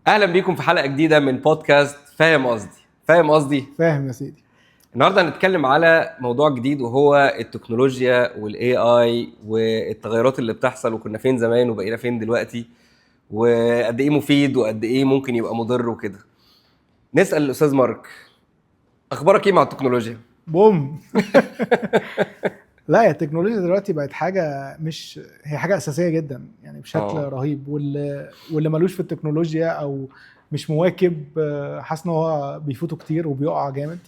اهلا بيكم في حلقه جديده من بودكاست فاهم قصدي. فاهم يا سيدي. النهارده هنتكلم على موضوع جديد وهو التكنولوجيا والاي اي والتغيرات اللي بتحصل، وكنا فين زمان وبقينا فين دلوقتي، وقد ايه مفيد وقد ايه ممكن يبقى مضر وكده. نسال الاستاذ مارك، اخبارك ايه مع التكنولوجيا؟ بوم. لا، يا التكنولوجيا دلوقتي بقت حاجة، مش هي حاجة أساسية جدا يعني بشكل اه رهيب. واللي ملوش في التكنولوجيا أو مش مواكب، حاسس إن هو بيفوتوا كتير وبيقع جامد.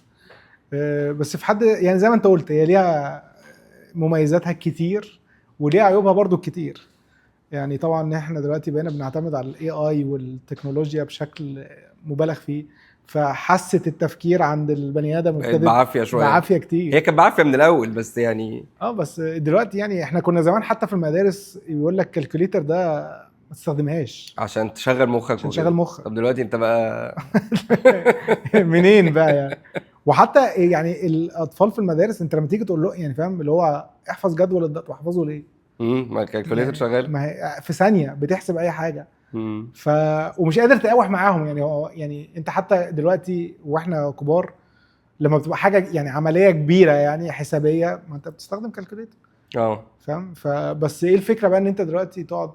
بس في حد يعني زي ما أنت قلت، هي ليها مميزاتها كتير وليها عيوبها برضو كتير. يعني طبعا احنا دلوقتي بقينا بنعتمد على الاي اي والتكنولوجيا بشكل مبالغ فيه، فحاسه التفكير عند البني ادم بقت ابتدت بعافيه شويه. بعافيه هي كتير. كانت بعافيه من الاول بس يعني. بس دلوقتي يعني احنا كنا زمان حتى في المدارس يقول لك الكالكوليتر ده ما تستخدمهاش عشان تشغل مخك عشان تشغل وكده. مخك. طب دلوقتي انت بقى منين بقى يعني؟ وحتى يعني الاطفال في المدارس انت لما تيجي تقول له يعني فاهم اللي هو احفظ جدول الضغط، واحفظه ليه؟ ما الكالكوليتر يعني شغال. ما هي في ثانيه بتحسب اي حاجه. امم ف ومش قادر تقاوح معاهم. يعني هو يعني انت حتى دلوقتي واحنا كبار لما بتبقى حاجه يعني عمليه كبيره يعني حسابيه، ما انت بتستخدم كالكوليتر. اه فاهم؟ فبس ايه الفكره بقى ان انت دلوقتي تقعد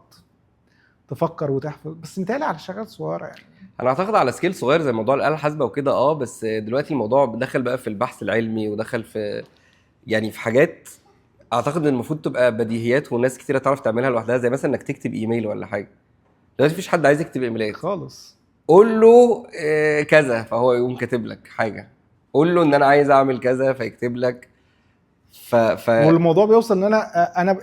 تفكر وتحفظ، بس متهيألي على شغال صغيره يعني. انا اعتقد على سكيل صغير زي موضوع الاله الحاسبه وكده، بس دلوقتي الموضوع دخل بقى في البحث العلمي ودخل في يعني في حاجات اعتقد ان المفروض تبقى بديهيات وناس كتيره تعرف تعملها لوحدها، زي مثلا انك تكتب ايميل ولا حاجه. دلوقتي مفيش حد عايز يكتب ايميلات. خالص. قول له كذا فهو يقوم كاتب لك حاجه. قول له ان انا عايز اعمل كذا فيكتب لك. ف والموضوع بيوصل ان انا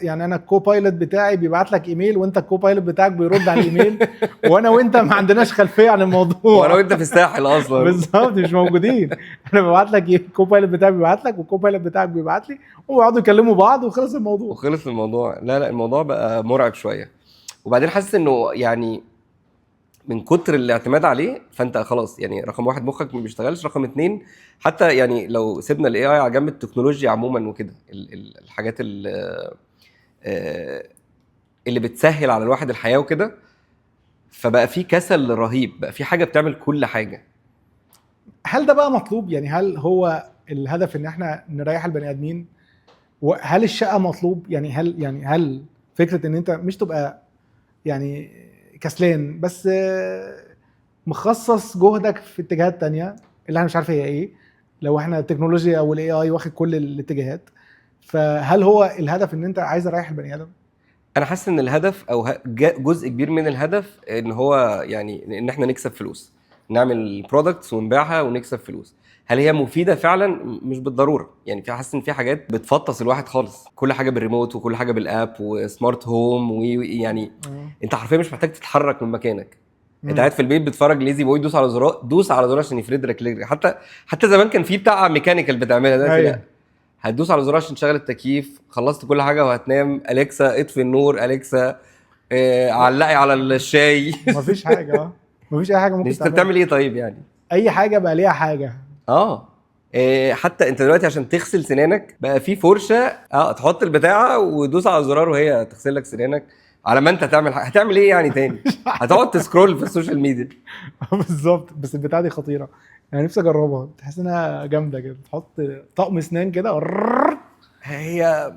يعني انا الكو بايلوت بتاعي بيبعت لك ايميل، وانت الكو بايلوت بتاعك بيرد على الايميل، وانا وانت ما عندناش خلفيه عن وانا الموضوع. وانت في الساحل اصلا. بالظبط، مش موجودين. انا ببعت لك الكوبايلوت بتاعي بيبعت لك، والكوبايلوت بتاعك بيبعت لي، ويقعدوا يكلموا بعض وخلص الموضوع. وخلص الموضوع. لا الموضوع بقى مرعب شويه. وبعدين حاسس انه يعني من كتر الاعتماد عليه فانت خلاص، يعني رقم واحد مخك ما بيشتغلش، رقم اتنين حتى يعني لو سيبنا الاي اي على جنب، التكنولوجيا عموما وكده الحاجات آه، اللي بتسهل على الواحد الحياه وكده، فبقى في كسل رهيب، بقى في حاجه بتعمل كل حاجه. هل ده بقى مطلوب؟ يعني هل هو الهدف ان احنا نريح البني ادمين؟ وهل الشقه مطلوب؟ يعني هل فكره ان انت مش تبقى يعني كسلان بس، مخصص جهدك في اتجاهات تانية اللي انا مش عارف هي ايه، لو احنا التكنولوجيا او الاي اي واخد كل الاتجاهات، فهل هو الهدف ان انت عايز اريح البني ادم؟ انا حاسس ان الهدف او جزء كبير من الهدف ان هو يعني ان احنا نكسب فلوس، نعمل برودكتس ونبيعها ونكسب فلوس. هل هي مفيده فعلا؟ مش بالضروره. يعني في حاسس ان في حاجات بتفطس الواحد خالص، كل حاجه بالريموت وكل حاجه بالاب وسمارت هوم يعني انت حرفيا مش محتاج تتحرك من مكانك. انت امم قاعد في البيت بتتفرج ليزي بوي، دوس على زرار، دوس على زرار عشان يفرد لك رجلك. حتى زمان كان في بتاع ميكانيكال بتعملها، دلوقتي لا. ايوه. هتدوس على زرار عشان تشغل التكييف، خلصت كل حاجه وهتنام. اليكسا اطفي النور، اليكسا علقي على الشاي. مفيش حاجه. مفيش اي حاجه ممكن انت تعملها. بتعمل ايه طيب يعني؟ اي حاجه بقى ليها حاجه. اه حتى انت دلوقتي عشان تغسل سنانك بقى في فرشه، تحط البتاعه ودوس على الزرار وهي تغسل لك سنانك. على ما انت هتعمل ايه يعني تاني؟ هتقعد تسكرول في السوشيال ميديا. بالظبط. بس البتاعه دي خطيره، يعني نفسي اجربها. تحس انها جامده كده، تحط طقم اسنان كده هي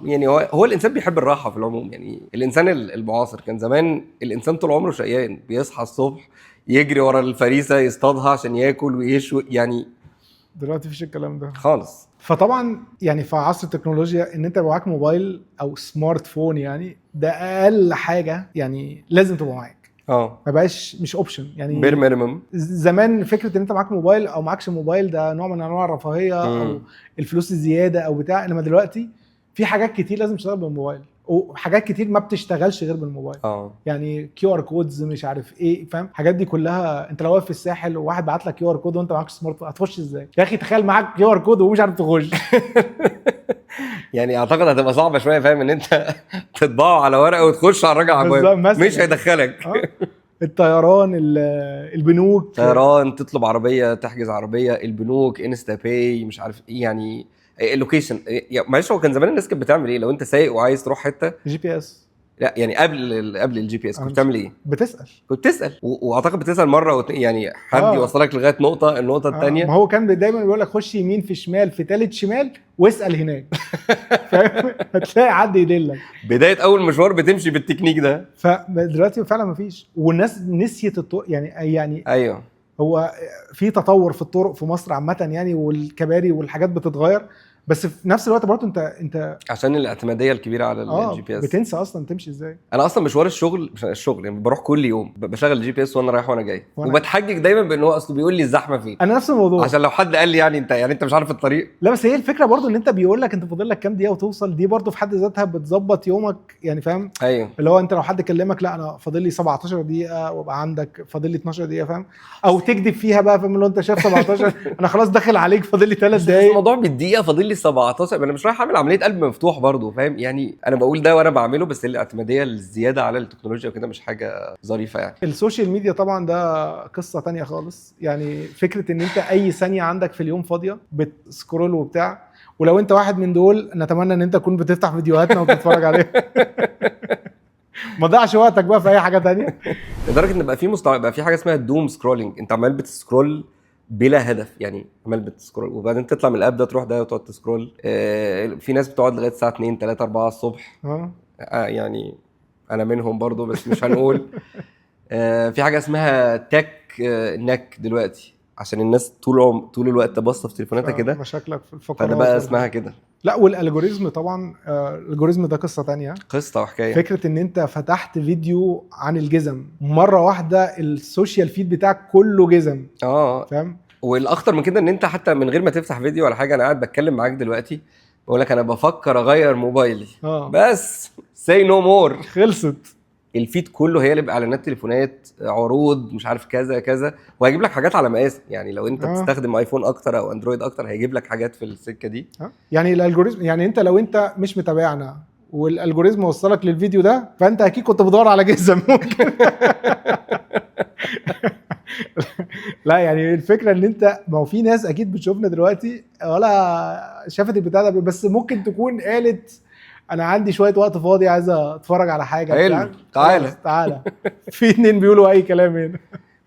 يعني هو الانسان بيحب الراحه في العموم. يعني الانسان المعاصر كان زمان الانسان طول عمره شقيان، بيصحى الصبح يجري ورا الفريسه يصطادها عشان ياكل ويشوي يعني. دلوقتي مفيش الكلام ده. خالص. فطبعا يعني في عصر التكنولوجيا ان انت يبقى معاك موبايل او سمارت فون، يعني ده اقل حاجه يعني لازم تبقى معاك. ما بقاش مش اوبشن بير يعني. مينيمم. زمان فكره ان انت معاك موبايل او معكش موبايل ده نوع من انواع الرفاهيه او الفلوس الزياده او بتاع، انما دلوقتي في حاجات كتير لازم تشتغل بالموبايل، وحاجات كتير ما بتشتغلش غير بالموبايل. يعني كيو ار كودز مش عارف ايه، فاهم؟ الحاجات دي كلها انت لو واقف في الساحل وواحد بعت لك كيو ار كود وانت معاك سمارت فون، هتخش ازاي يا اخي؟ تخيل معاك كيو ار كود ومش عارف تخش. يعني اعتقد هتبقى صعبه شويه، فاهم ان انت تطبعه على ورقه وتخش على الراجل على بالظبط الباب مش مثلا. هيدخلك. الطيران، البنوك. طيران، تطلب عربيه، تحجز عربيه، البنوك، انستا باي، مش عارف ايه يعني. اللوكيشن معلش، هو كان زمان الناس كانت بتعمل ايه لو انت سايق وعايز تروح حته؟ جي بي اس. لا يعني قبل الجي بي اس أنا كنت مش- بتعمل ايه؟ بتسال. كنت تسال واعتقد بتسال مره يعني حد آه. يوصلك لغايه النقطه ما الثانيه. هو كان دايما بيقول لك خش يمين في شمال في ثالث شمال واسال هناك. فاهم؟ هتلاقي حد يدلك. بدايه اول مشوار بتمشي بالتكنيك ده. فدلوقتي فعلا ما فيش، والناس نسيت الطرق يعني ايوه هو في تطور في الطرق في مصر عامه يعني، والكباري والحاجات بتتغير، بس في نفس الوقت برضه انت عشان الاعتماديه الكبيره على الجي بي اس. بتنسى اصلا تمشي ازاي. انا اصلا مشوار الشغل يعني بروح كل يوم بشغل الجي بي اس وانا رايح وانا جاي، وأنا- وبتحجج دايما بان هو اصله بيقول لي الزحمه فين، انا نفس الموضوع. عشان لو حد قال لي يعني انت مش عارف الطريق. لا بس هي الفكره برضو ان انت بيقول لك انت فاضل لك كام دقيقه وتوصل، دي برضو في حد ذاتها بتظبط يومك يعني، فاهم؟ ايوه اللي هو انت لو حد كلمك لا انا فاضل لي 17 دقيقه وابقى عندك فاضل لي 12 دقيقه، فاهم؟ او تكذب فيها بقى، فاهم؟ اللي هو انت شايف 17 انا خلاص داخل عليك فاضل لي 3 بس دقايق. الموضوع بالدقيقه فاضل لي 17، ما انا مش رايح اعمل عمليه قلب مفتوح برضه، فاهم يعني؟ انا بقول ده وانا بعمله، بس الاعتماديه الزياده على التكنولوجيا وكده مش حاجه ظريفه يعني. السوشيال ميديا طبعا ده قصه تانية خالص يعني، فكره ان انت اي ثانيه عندك في اليوم فاضيه بتسكرول وبتاع، ولو انت واحد من دول نتمنى ان انت تكون بتفتح فيديوهاتنا وتتفرج عليها. ما ضيعش وقتك بقى في اي حاجه تانية. لدرجه ان بقى في حاجه اسمها الدوم سكرولينج، انت عمال بتسكرول بلا هدف، يعني عمال بتسكرول وبعدين تطلع من الاب ده تروح ده وتقعد تسكرول. في ناس بتقعد لغايه الساعه 2 3 4 الصبح. يعني انا منهم برضو بس مش هنقول. في حاجه اسمها تك نك دلوقتي، عشان الناس طول الوقت باصه في تليفوناتها كده، مشاكلك في الفقرات فده بقى اسمها كده. لا والالجوريزم طبعا، الالجوريزم ده قصه تانية. قصه وحكايه. فكره ان انت فتحت فيديو عن الجزم مره واحده السوشيال فيد بتاعك كله جزم، فاهم؟ والاخطر من كده ان انت حتى من غير ما تفتح فيديو ولا حاجه، انا قاعد بتكلم معاك دلوقتي بقول لك انا بفكر اغير موبايلي، بس say no more، خلصت. الفيد كله هيقلب اعلانات تليفونات، عروض، مش عارف كذا كذا، وهيجيب لك حاجات على مقاس. يعني لو انت بتستخدم ايفون اكتر او اندرويد اكتر هيجيب لك حاجات في السكه دي. يعني الالجوريزم، يعني انت لو انت مش متابعنا والالجوريزم وصلك للفيديو ده فانت اكيد كنت بدور على جزم. لا يعني الفكره ان انت، ما هو في ناس اكيد بتشوفنا دلوقتي ولا شافت البتاع ده، بس ممكن تكون قالت انا عندي شويه وقت فاضي عايزه اتفرج على حاجه. حلو، تعالى. في اتنين بيقولوا اي كلام هنا.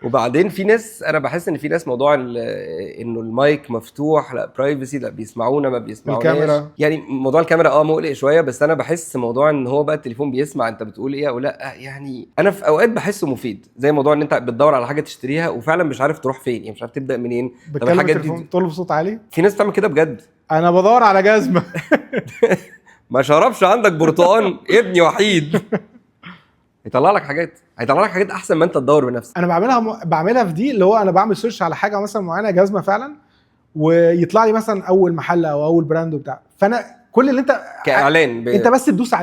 وبعدين في ناس، انا بحس ان في ناس موضوع انه المايك مفتوح، لا برايفسي، لا بيسمعونا ما بيسمعوناش. الكاميرا، يعني موضوع الكاميرا مقلق شويه، بس انا بحس موضوع ان هو بقى التليفون بيسمع انت بتقول ايه او لا، يعني انا في اوقات بحسه مفيد، زي موضوع ان انت بتدور على حاجه تشتريها وفعلا مش عارف تروح فين، يعني مش عارف تبدا منين. طب الحاجات دي تقول له بصوت عالي. في ناس بتعمل كده بجد، انا بدور على جزمه. ما شربش عندك برتقان ابني وحيد. هيطلع لك حاجات احسن ما انت تدور بنفسك. انا بعملها في دي، اللي هو انا بعمل سيرش على حاجه مثلا معينه جزمه فعلا، ويطلع لي مثلا اول محل او اول براند وبتاع، فانا كل اللي انت كاعلان انت بس تدوس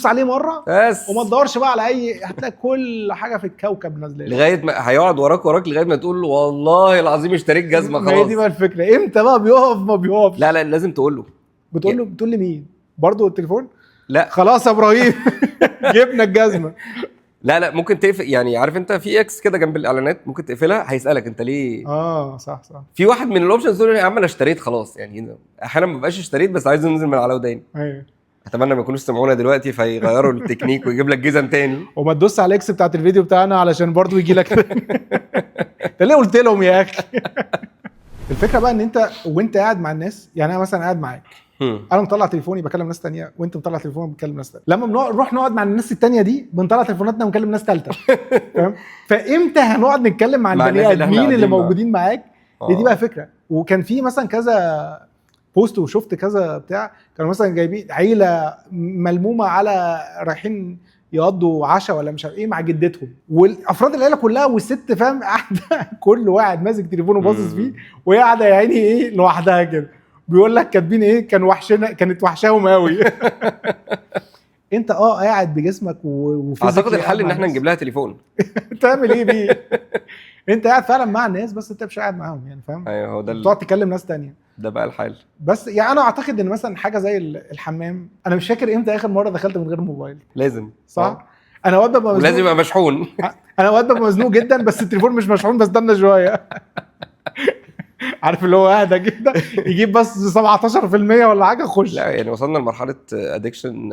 عليه مره بس، وما تدورش بقى على اي، هتلاقي كل حاجه في الكوكب نازله لغايه ما هيقعد وراك لغايه ما تقول له والله العظيم اشتريت جزمه خلاص. ما هي دي بقى الفكره، امتى بقى بيقف ما بيقفش؟ لا لازم تقول له. بتقول لي مين برضو التليفون؟ لا خلاص يا ابراهيم. جبنا الجزمه. لا ممكن تقفل، يعني عارف انت في اكس كده جنب الاعلانات ممكن تقفلها، هيسالك انت ليه. صح. في واحد من الاوبشنز دول يا عم انا اشتريت خلاص، يعني احيانا ما ببقاش اشتريت بس عايز انزل من على وداني. ايوه. اتمنى ما يكونوش سمعونا دلوقتي فيغيروا التكنيك ويجيب لك جزم تاني. وما تدوس على الاكس بتاعت الفيديو بتاعنا علشان برضو يجي لك. انت ليه قلت لهم يا اخي؟ الفكره بقى ان انت وانت قاعد مع الناس، يعني انا مثلا قاعد معاك، انا مطلع تليفوني بكلم ناس تانية، وانت مطلع تليفونك بتكلم ناس تانية، لما نروح نقعد مع الناس التانية دي بنطلع تليفوناتنا ونكلم ناس تالتة. فاهم؟ فامتى هنقعد نتكلم مع البني ادمين اللي موجودين معاك؟ دي بقى فكره. وكان في مثلا كذا بوست وشفت كذا بتاع، كانوا مثلا جايبين عيله ملمومه على رايحين يقضوا عشاء ولا مش عارف ايه مع جدتهم، والافراد العيله كلها والست، فاهم؟ قاعده كل واحد ماسك تليفونه باصص فيه، وهي قاعده يا عيني ايه لوحدها كده. بيقول لك كاتبين ايه، كانت وحشاهم قوي. انت قاعد بجسمك اعتقد الحل ان احنا نجيب لها تليفون. تعمل ايه بيه؟ انت قاعد فعلا مع الناس بس انت مش قاعد معاهم، يعني فاهم؟ ايوه هو ده تقعد تكلم ناس تانية، ده بقى الحل. بس يعني انا اعتقد ان مثلا حاجه زي الحمام، انا مش فاكر امتى اخر مره دخلت من غير موبايل. لازم صح. انا وقت ببقى ولازم يبقى مشحون. انا وقت ببقى مزنوق جدا بس التليفون مش مشحون، بستنى شويه. عارف اللي هو اهدى كده يجيب بس 17% ولا حاجه خش. لا يعني وصلنا لمرحله ادكشن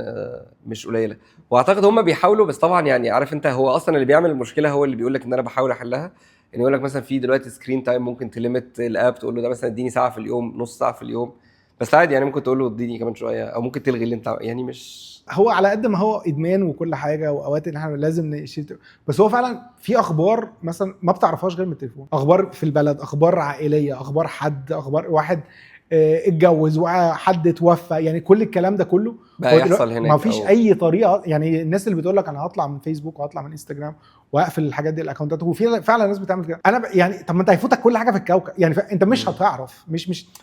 مش قليله، واعتقد هم بيحاولوا، بس طبعا يعني عارف انت هو اصلا اللي بيعمل المشكله هو اللي بيقول لك ان انا بحاول احلها. ان يقول لك مثلا في دلوقتي سكرين تايم ممكن تليمت الاب، تقول له ده مثلا اديني ساعه في اليوم، نص ساعه في اليوم، بس عادي يعني ممكن تقول له اديني كمان شويه، او ممكن تلغي اللي انت يعني مش هو على قد ما هو ادمان وكل حاجه، واوقات ان احنا لازم نشيل، بس هو فعلا في اخبار مثلا ما بتعرفهاش غير من التليفون، اخبار في البلد، اخبار عائليه، اخبار حد، اخبار واحد اتجوز وحد اتوفى، يعني كل الكلام ده كله بقى هو يحصل هناك. ما فيش اي طريقه. يعني الناس اللي بتقول لك انا هطلع من فيسبوك وهطلع من انستجرام واقفل الحاجات دي الاكونتات، وفي فعلا ناس بتعمل كده. انا يعني طب ما انت هيفوتك كل حاجه في الكوكب، يعني انت مش هتعرف،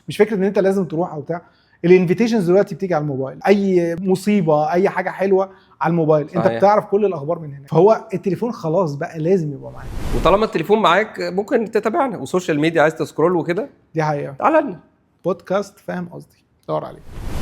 مش فكره ان انت لازم تروح او بتاع. الانفيتيشنز دلوقتي بتيجي على الموبايل، اي مصيبه اي حاجه حلوه على الموبايل صحيح. انت بتعرف كل الاخبار من هنا، فهو التليفون خلاص بقى لازم يبقى معاك. وطالما التليفون معاك ممكن تتابعنا، وسوشيال ميديا عايز تسكرول وكده دي حقيقه، تعالى لنا بودكاست فاهم قصدي، دور عليه.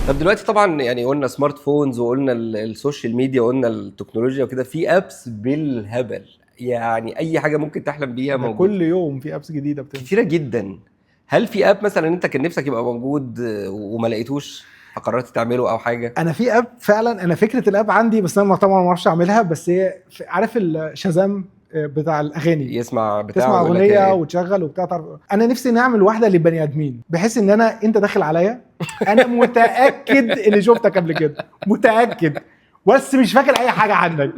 طب دلوقتي طبعا يعني قلنا سمارت فونز، وقلنا السوشيال ميديا، وقلنا التكنولوجيا وكده، في ابس بالهبل، يعني اي حاجه ممكن تحلم بيها موجوده كل يوم في ابس جديده بتنزل كتيره جدا. هل في اب مثلا انت كان نفسك يبقى موجود وما لقيتوش فقررت تعمله او حاجه؟ انا في اب فعلا، انا فكره الاب عندي، بس انا طبعا ما اعرفش اعملها، بس هي عارف الشازام بتاع الاغاني، تسمع تسمع اغنيه وتشغل وبتاع، تعرف. انا نفسي نعمل واحده للبني ادمين، بحيث ان انت داخل عليا انا متاكد اني شفتك قبل كده، متاكد، بس مش فاكر اي حاجه عنك.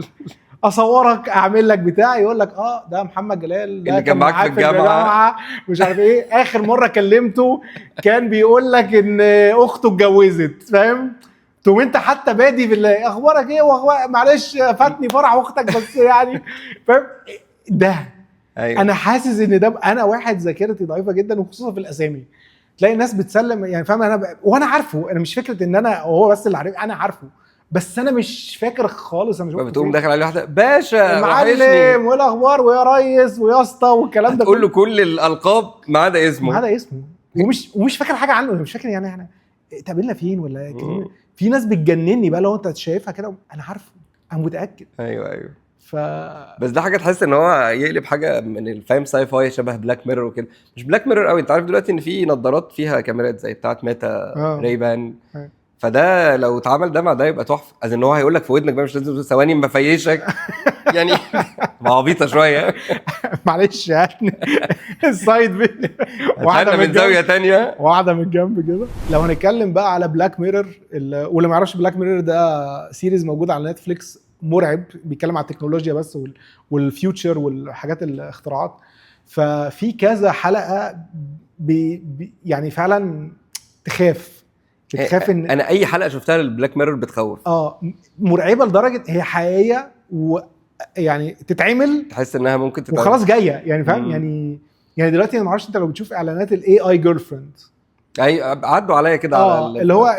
اصورك اعمل لك بتاع، يقول لك ده محمد جلال، ده اللي كان معاك في الجامعه مش عارف ايه، اخر مره كلمته كان بيقول لك ان اخته اتجوزت، فاهم؟ تقوم انت حتى بادي بالله اخبارك ايه، معلش فاتني فرح اختك بس يعني، فاهم ده؟ أيوة. انا حاسس ان ده، انا واحد ذاكرتي ضعيفه جدا، وخصوصا في الاسامي تلاقي الناس بتسلم، يعني فاهم؟ وانا عارفه، انا مش فكره ان انا هو بس اللي عارف، انا عارفه بس انا مش فاكر خالص. انا شفت بتقوم داخل عليه واحده باشا معلم والاخبار ويا ريس ويا اسطى والكلام ده، تقول له كل الالقاب ما عدا اسمه ومش فاكر حاجه عنه، مش فاكر يعني احنا اتقابلنا فين ولا في ناس بتجنني بقى لو انت شايفها كده، انا عارفه، انا متاكد. ايوه بس ده حاجه تحس ان هو يقلب حاجه من الفاهم ساي فاي شبه بلاك ميرور وكده، مش بلاك ميرور قوي. انت عارف دلوقتي ان في نظارات فيها كاميرات زي بتاعه ميتا ريبان، فده لو اتعمل ده مع ده يبقى تحفه، ان هو هيقول لك في ودنك بقى، مش لازم ثواني ما فيشك يعني عبيطه شويه معلش يعني السايد واحده من زاويه تانية، واحده من الجنب كده. لو هنتكلم بقى على بلاك ميرور، واللي ما يعرفش بلاك ميرور ده سيريز موجود على نتفليكس، مرعب، بيتكلم على التكنولوجيا بس والفيوتشر والحاجات الاختراعات. ففي كذا حلقه يعني فعلا تخاف ان انا اي حلقه شفتها للبلاك ميرور بتخوف، مرعبه لدرجه هي حقيقيه، ويعني تتعمل تحس انها ممكن تتعمل وخلاص جايه، يعني فاهم؟ يعني دلوقتي انا ما اعرفش انت لو بتشوف اعلانات الاي اي جيرل فريند، عدوا عليا كده على اللي هو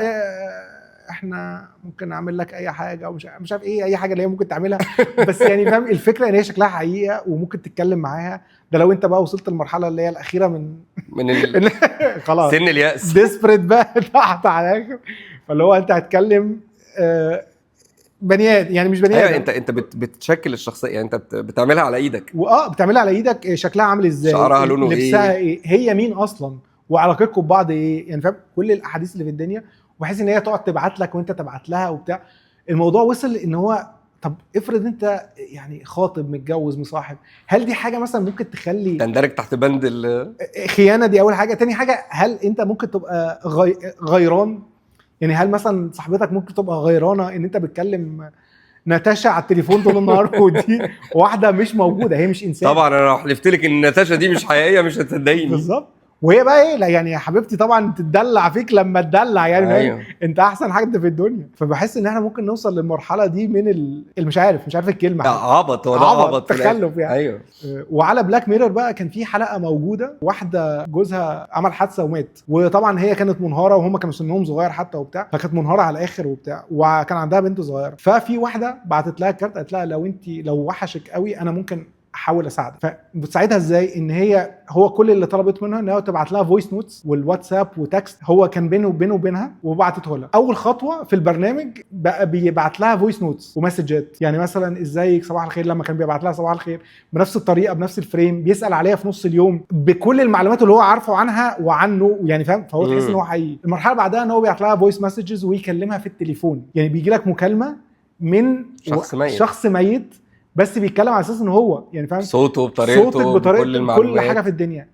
احنا ممكن نعمل لك اي حاجه، او مش عارف ايه، اي حاجه اللي هي ممكن تعملها بس يعني فاهم الفكره ان هي شكلها حقيقه وممكن تتكلم معاها. ده لو انت بقى وصلت المرحله اللي هي الاخيره من خلاص سن الياس، ديسبريت بقى تحت على الاخر، فاللي هو انت هتكلم بني ادم، يعني مش بني ادم. انت بتشكل الشخصيه، يعني انت بتعملها على ايدك، بتعملها على ايدك، شكلها عامل ازاي، شعرها لونه لبسها ايه، هي مين اصلا، وعلاقتكم ببعض ايه، يعني فاهم كل الاحاديث اللي في الدنيا، وبحيث ان هي تقعد تبعت لك وانت تبعت لها وبتاع. الموضوع وصل ان هو طب افرض انت يعني خاطب متجوز مصاحب، هل دي حاجه مثلا ممكن تخلي تندرج تحت بند خيانه؟ دي اول حاجه. تاني حاجه، هل انت ممكن تبقى غيران؟ يعني هل مثلا صاحبتك ممكن تبقى غيرانه ان انت بتكلم ناتاشا على التليفون طول النهار، ودي واحده مش موجوده، هي مش انسان. طبعا انا لو حلفت لك ان ناتاشا دي مش حقيقيه مش هتصدقيني. بالظبط. وهي بقى ايه، لا يعني يا حبيبتي طبعا تدلع فيك لما تدلع، يعني أيوه. انت احسن حاجه في الدنيا. فبحس ان احنا ممكن نوصل للمرحله دي من مش عارف الكلمه، عبط، هو ده عبط تخلف يعني. ايوه. وعلى بلاك ميرور بقى كان في حلقه موجوده، واحده جوزها عمل حادثه ومات، وطبعا هي كانت منهاره وهم كانوا سنهم صغير حتى وبتاع، فكانت منهاره على الاخر وبتاع، وكان عندها بنت صغيره. ففي واحده بعتت لها كارت، قالت لها لو وحشك قوي انا ممكن احاول اساعدك. فبتساعدها ازاي؟ ان هو كل اللي طلبت منها ان هو تبعت لها فويس نوتس والواتساب وتكست، هو كان بينه وبينها وبعتته لها. اول خطوه في البرنامج بقى بيبعت لها فويس نوتس ومسجات، يعني مثلا ازيك صباح الخير، لما كان بيبعت لها صباح الخير بنفس الطريقه بنفس الفريم، بيسال عليها في نص اليوم بكل المعلومات اللي هو عارفه عنها وعنه، يعني فاهم؟ فهو تحس ان هو حقيقي. المرحله بعدها ان هو بيبعت لها فويس مسجز ويكلمها في التليفون، يعني بيجي لك مكالمه من شخص ميت بس بيتكلم على اساس ان هو يعني فاهم صوته بطريقته بكل المعلومات، كل حاجه في الدنيا.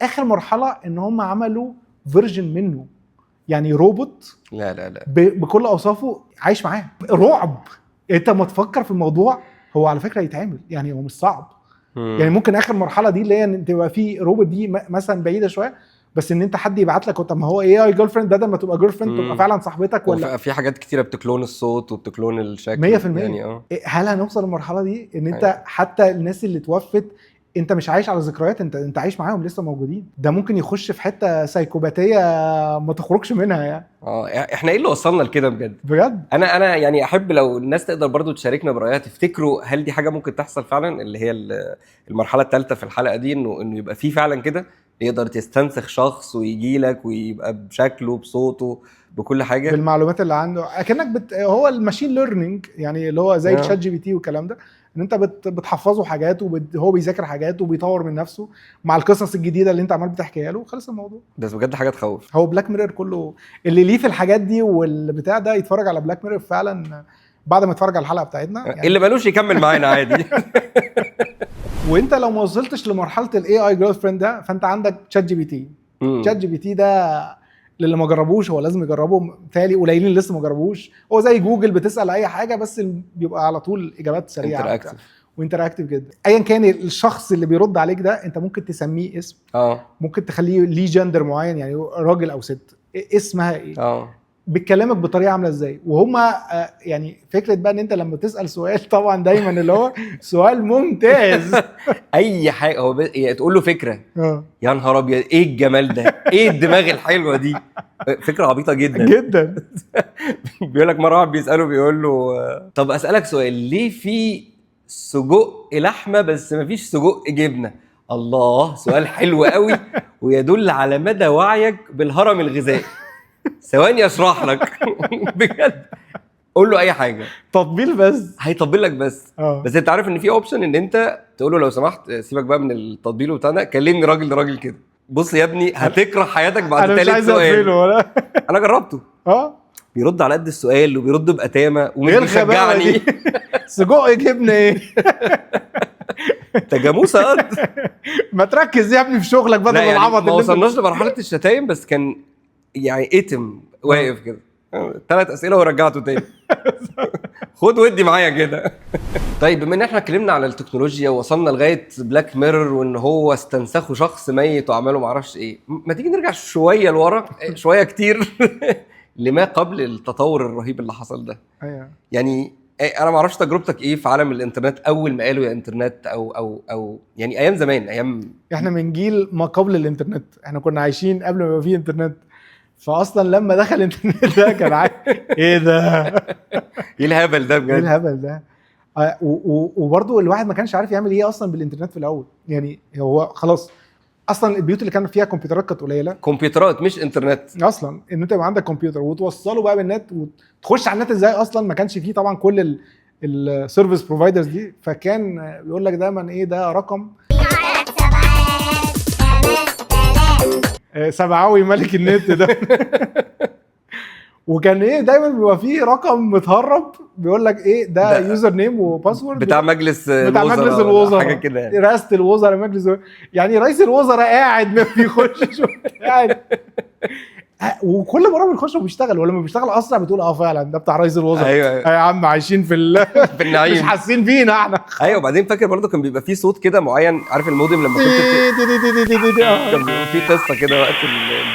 اخر مرحله ان هم عملوا فيرجن منه، يعني روبوت لا بكل اوصافه عايش معاه. رعب. انت ما تفكر في الموضوع، هو على فكره يتعمل، يعني هو مش صعب. يعني ممكن اخر مرحله دي اللي هي ان تبقى في روبوت دي مثلا بعيده شويه، بس ان انت حد يبعت لك، طب ما هو اي جيرل فريند بدل ما تبقى جيرل فريند تبقى فعلا صاحبتك. ولا في حاجات كتيره بتكلون الصوت وبتكلون الشكل 100%. يعني هل هنوصل للمرحله دي ان انت حتى الناس اللي توفت انت مش عايش على ذكريات، انت عايش معاهم لسه موجودين؟ ده ممكن يخش في حته سايكوباتيه ما تخرجش منها يعني. احنا ايه اللي وصلنا لكده بجد؟ انا يعني احب لو الناس تقدر برضو تشاركنا برايها، تفتكروا هل دي حاجه ممكن تحصل فعلا، اللي هي المرحله الثالثه في الحلقه دي، انه يبقى في فعلا كده يقدر تستنسخ شخص ويجي لك ويبقى بشكله بصوته بكل حاجه بالمعلومات اللي عنده، اكنك هو الماشين ليرنينج، يعني اللي هو زي الشات جي بي تي والكلام ده، ان انت بتحفظه حاجات وهو بيذاكر حاجات وبيطور من نفسه مع القصص الجديده اللي انت عمال بتحكيها له، خلص الموضوع. بس بجد حاجه تخوف. هو بلاك ميرور كله اللي ليه في الحاجات دي والبتاع ده يتفرج على بلاك ميرور فعلا بعد ما يتفرج على الحلقه بتاعتنا يعني. اللي مالوش يكمل معانا عادي. وانت لو ما وصلتش لمرحله الاي اي جيرل فريند ده، فانت عندك شات جي بي تي. شات جي بي تي ده اللي ما جربوش هو لازم يجربه، مثالي قليلين لسه ما جربوش. هو زي جوجل، بتسال اي حاجه بس بيبقى على طول اجابات سريعه وانتراكتيف جدا. ايا كان الشخص اللي بيرد عليك ده، انت ممكن تسميه اسم، ممكن تخليه ليه جندر معين، يعني راجل او ست، اسمها ايه، بتكلمك بطريقه عامله ازاي. وهم يعني فكره بقى ان انت لما تسال سؤال طبعا دايما اللي هو سؤال ممتاز. اي حاجه هو تقول له فكره، يا نهار ابيض ايه الجمال ده، ايه الدماغ الحلوه دي، فكره عبيطه جدا جدا. بيقول لك مره واحد بيساله بيقول له طب اسالك سؤال، ليه في سجق لحمه بس مفيش سجق جبنه؟ الله، سؤال حلو قوي ويدل على مدى وعيك بالهرم الغذائي. ثواني اشرح لك. بجد قول له اي حاجه، تطبيل بس هيطبل لك بس. بس انت عارف ان في اوبشن ان انت تقول له لو سمحت سيبك بقى من التطبيل بتاعنا، كلمني راجل لراجل كده. بص يا ابني هتكره حياتك بعد ثالث سؤال. ولا انا جربته. بيرد على قد السؤال وبيرد باتامه ومش بيشجعني. سجق جبنه ايه؟ انت جاموسه قد. ما تركز يا ابني في شغلك بدل العبط. ما وصلناش لمرحله الشتايم، بس كان يعني اتم واقف كده 3 اسئله ورجعته تاني. خد ودي معايا كده. طيب بما ان احنا اتكلمنا على التكنولوجيا ووصلنا لغايه بلاك ميرور وان هو استنسخوا شخص ميت وعملوا معرفش ايه، ما تيجي نرجع شويه لورا، شويه كتير، لما قبل التطور الرهيب اللي حصل ده. يعني انا ما اعرفش تجربتك ايه في عالم الانترنت اول ما قالوا يا انترنت او يعني ايام زمان، ايام احنا من جيل ما قبل الانترنت، احنا كنا عايشين قبل ما يبقى فيه انترنت. فاصلا لما دخل الانترنت ده كان ايه ده، ايه الهبل ده بجد، ايه الهبل ده. وبرضه الواحد ما كانش عارف يعمل ايه اصلا بالانترنت في الاول. يعني هو خلاص اصلا البيوت اللي كانت فيها كمبيوترات كانت قليله، كمبيوترات مش انترنت اصلا. ان انت يبقى عندك كمبيوتر وتوصله بقى بالنت وتخش على النت ازاي، اصلا ما كانش فيه طبعا كل السيرفيس بروفايدرز دي. فكان بيقول لك دايما ايه ده رقم سبعاوي ملك النت ده. وكان ايه دايما بيبقى فيه رقم متهرب بيقول لك ايه ده يوزر نيم وباسورد بتاع مجلس الوزراء حاجه كده، رئاسه الوزراء، مجلس يعني رئيس الوزراء قاعد ما بيخش قاعد. وكل مره بنخش وبيشتغل، ولما بيشتغل اسرع بتقول فعلا ده بتاع رئيس الوزراء. ايوه يا عم عايشين في النعيم، مش حاسين بينا احنا. ايوه. وبعدين فاكر برضو كان بيبقى فيه صوت كده معين، عارف المودم لما كنت كان بيبقى فيه قصه كده وقت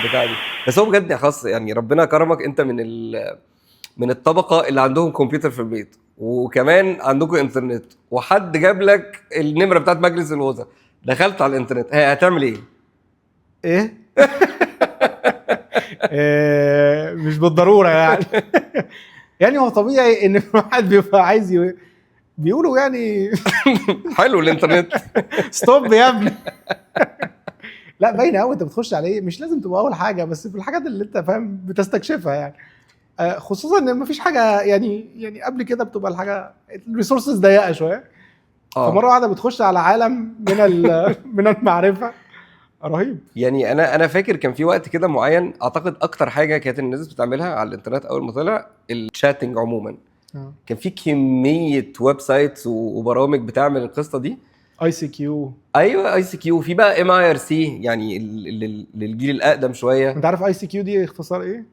البتاع دي. بس هو بجد خاص يعني ربنا كرمك انت من الطبقه اللي عندهم كمبيوتر في البيت وكمان عندكم انترنت، وحد جاب لك النمره بتاعت مجلس الوزراء، دخلت على الانترنت، هتعمل ايه؟ مش بالضروره يعني. يعني هو طبيعي ان الواحد بيبقى عايز بيقولوا يعني حلو الانترنت. ستوب يا ابني. لا باينه قوي انت بتخش عليه، مش لازم تبقى اول حاجه، بس في الحاجات اللي انت فاهم بتستكشفها يعني. خصوصا ان مفيش حاجه يعني قبل كده بتبقى الحاجه الريسورسز ضيقه شويه، فمره واحده بتخش على عالم من المعرفه رهيب. يعني انا فاكر كان في وقت كده معين، اعتقد اكتر حاجه كانت الناس بتعملها على الانترنت اول ما طلع الشاتنج عموما. كان في كميه ويب سايتس وبرامج بتعمل القصه دي. ICQ. ايوه ICQ، في بقى MIRC يعني للجيل الاقدم شويه. انت عارف ICQ دي اختصار ايه؟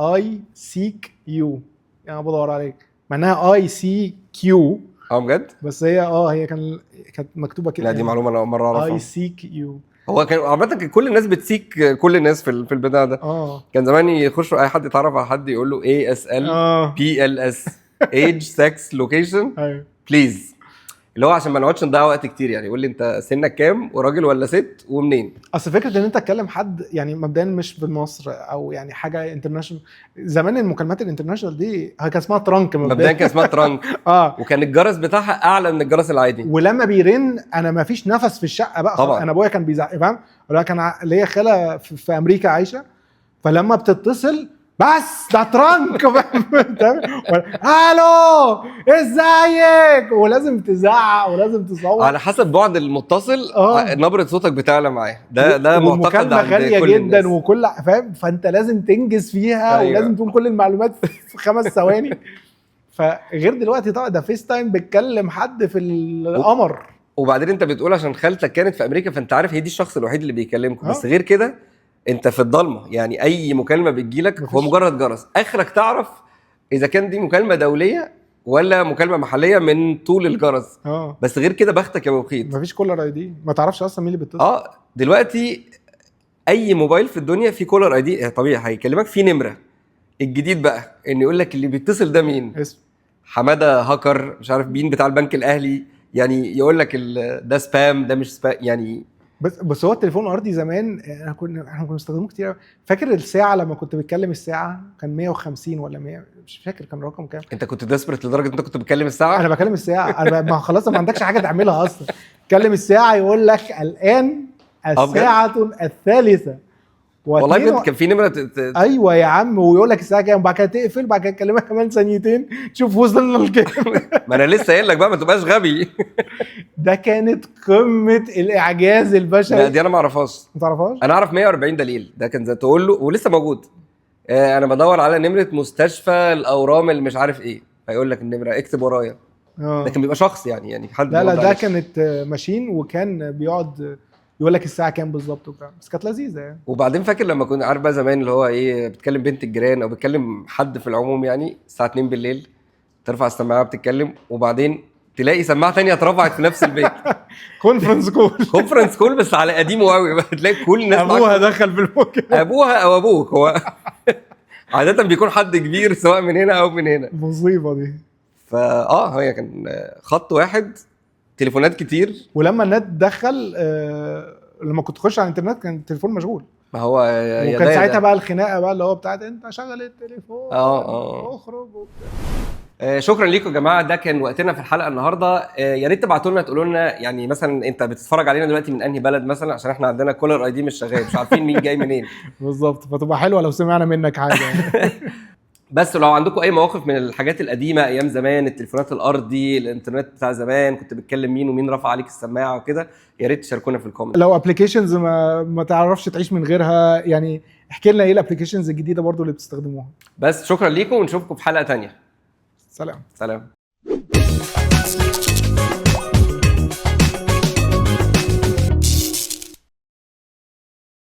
I seek you، يعني بدور عليك، مع انها ICQ. بجد؟ بس هي كانت مكتوبه كده. لا دي معلومه انا اول مره اعرفها. I seek you. هو كان عامه كان كل الناس بتسيك كل الناس في البتاع ده. كان زمان يخشوا اي حد يتعرف على حد يقول له ASL PLS age sex location please، اللي هو عشان ما نقعدش نضيع وقت كتير. يعني يقول لي انت سنك كام وراجل ولا ست ومنين. اصل فكره ان انت تكلم حد يعني مبدئيا مش بمصر او يعني حاجه انترناشونال. زمان المكالمات الانترناشونال دي كان اسمها ترانك مبدئيا كان اسمها ترانك. وكان الجرس بتاعها اعلى من الجرس العادي، ولما بيرن انا ما فيش نفس في الشقه بقى طبعا. انا ابويا كان بيزعق فاهم، ولا كان ليا خاله في امريكا عايشه، فلما بتتصل بس ده ترانك الو ازيك، ولازم تزعق ولازم تصوت على حسب بعد المتصل. نبره صوتك بتعلى معاه. ده معتقد عند غاليه كل جدا الناس. وكل فاهم، فانت لازم تنجز فيها. أيوة. ولازم تقول كل المعلومات في 5 ثواني. فغير دلوقتي طبعا ده فيس تايم بتكلم حد في القمر. وبعدين انت بتقول عشان خالتك كانت في امريكا فانت عارف هي دي الشخص الوحيد اللي بيكلمكم. بس غير كده انت في الضلمه، يعني اي مكالمه بتجيلك هو مجرد جرس. اخرك تعرف اذا كان دي مكالمه دوليه ولا مكالمه محليه من طول الجرس. بس غير كده بختك يا ابو بخيت، مفيش كولر اي دي، ما تعرفش اصلا مين اللي بيتصل. دلوقتي اي موبايل في الدنيا فيه كولر اي دي طبيعي هيكلمك في نمره. الجديد بقى ان يقول لك اللي بيتصل ده مين، اسم حماده هاكر مش عارف مين بتاع البنك الاهلي، يعني يقول لك ده سبام ده مش سبام يعني. بس هو التليفون الارضي زمان احنا كنا بنستخدمه كتير. فاكر الساعه لما كنت بتكلم الساعه كان 150 ولا 100 مش فاكر كان رقم كام. انت كنت ديسبرت لدرجه انت كنت بتكلم الساعه؟ انا بكلم الساعه. انا ما خلاص ما عندكش حاجه تعملها اصلا. تكلم الساعه يقول لك الان الساعه 3. والله بجد كان في نمره ايوه يا عم، ويقول لك الساعه كام، بعد كده تقفل، بعد كده تكلمها كمان ثانيتين تشوف وصلنا لكام. ما انا لسه قايل لك بقى ما تبقاش غبي. ده كانت قمه الاعجاز البشري. لا دي انا ما اعرفهاش. ما تعرفهاش؟ انا اعرف 140 دليل، ده كان زي تقول له ولسه موجود. انا بدور على نمره مستشفى الاورام اللي مش عارف ايه، فيقول لك النمره اكتب ورايا. ده كان بيبقى شخص يعني حد. لا ده كانت ماشين، وكان بيقعد يقول لك الساعه كام بالظبط وبتاع، بس كانت لذيذه يعني. وبعدين فاكر لما كنا عارف بقى زمان اللي هو ايه، بتكلم بنت الجيران او بتكلم حد في العموم يعني الساعه 2 بالليل، ترفع السماعه بتتكلم وبعدين تلاقي سماعه ثانيه اترفعت في نفس البيت. كونفرنس كول بس على قديمه قوي بقى، تلاقي كل الناس ابوها دخل في المكالمه، ابوها او ابوك. هو عاده بيكون حد كبير سواء من هنا او من هنا. مصيبه دي. هي كان خط واحد تليفونات كتير. ولما النت دخل لما كنت تخش على الانترنت كان التليفون مشغول. ما هو وكان ساعتها بقى الخناقه بقى اللي هو بتاعت انت شغل التليفون اخرج شكرا لكم يا جماعه. ده كان وقتنا في الحلقه النهارده. يا ريت تبعتوا لنا تقولوا لنا يعني مثلا انت بتتفرج علينا دلوقتي من انهي بلد مثلا، عشان احنا عندنا كولر اي دي مش شغال، مش عارفين مين جاي منين. بالظبط، فتبقى حلوه لو سمعنا منك حاجه. بس لو عندكم اي مواقف من الحاجات القديمه ايام زمان، التليفونات الارضي، الانترنت بتاع زمان، كنت بتكلم مين ومين رفع عليك السماعه وكده، يا ريت تشاركونا في الكومنت. لو ابلكيشنز ما تعرفش تعيش من غيرها يعني احكي لنا ايه الابلكيشنز الجديده برضو اللي بتستخدموها. بس شكرا ليكم ونشوفكم في حلقه تانية. سلام.